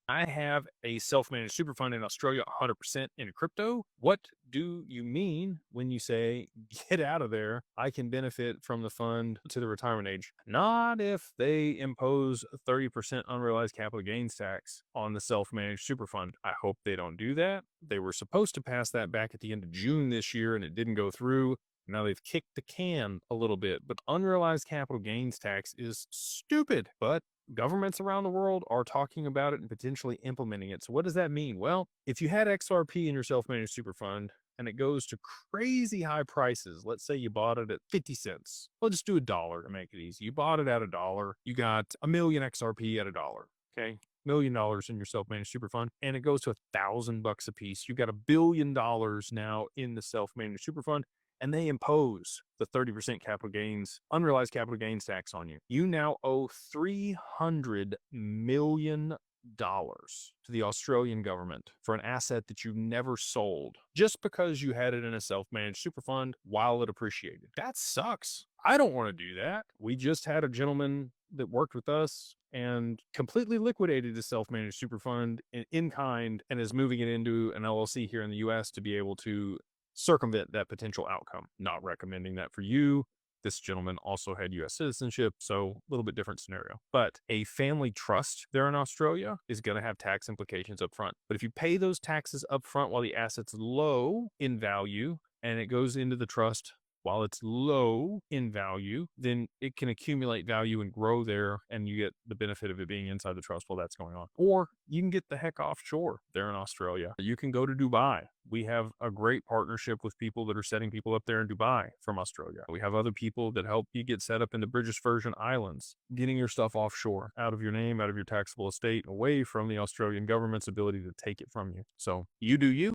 I have a self-managed super fund in Australia 100% in crypto. What do you mean when you say get out of there? I can benefit from the fund to the retirement age. Not if they impose a 30% unrealized capital gains tax on the self-managed super fund. I hope they don't do that. They were supposed to pass that back at the end of June this year and it didn't go through. Now they've kicked the can a little bit, but unrealized capital gains tax is stupid. But governments around the world are talking about it and potentially implementing it. So what does that mean? Well, if you had XRP in your self-managed super fund and it goes to crazy high prices, let's say you bought it at 50 cents. We'll just do a dollar to make it easy. You bought it at a dollar. You got a million XRP at a dollar. Okay. $1 million in your self-managed super fund and it goes to $1,000 a piece. You got $1 billion now in the self-managed super fund and they impose the 30% capital gains, unrealized capital gains tax on you. You now owe $300 million to the Australian government for an asset that you never sold just because you had it in a self-managed super fund while it appreciated. That sucks. I don't want to do that. We just had a gentleman that worked with us and completely liquidated his self-managed super fund in kind and is moving it into an LLC here in the US to be able to circumvent that potential outcome. Not recommending that for you. This gentleman also had US citizenship, so a little bit different scenario. But a family trust there in Australia is going to have tax implications up front. But if you pay those taxes up front while the asset's low in value and it goes into the trust while it's low in value, then it can accumulate value and grow there, and you get the benefit of it being inside the trust while that's going on. Or you can get the heck offshore there in Australia. You can go to Dubai. We have a great partnership with people that are setting people up there in Dubai from Australia. We have other people that help you get set up in the British Virgin Islands, getting your stuff offshore, out of your name, out of your taxable estate, away from the Australian government's ability to take it from you. So you do you.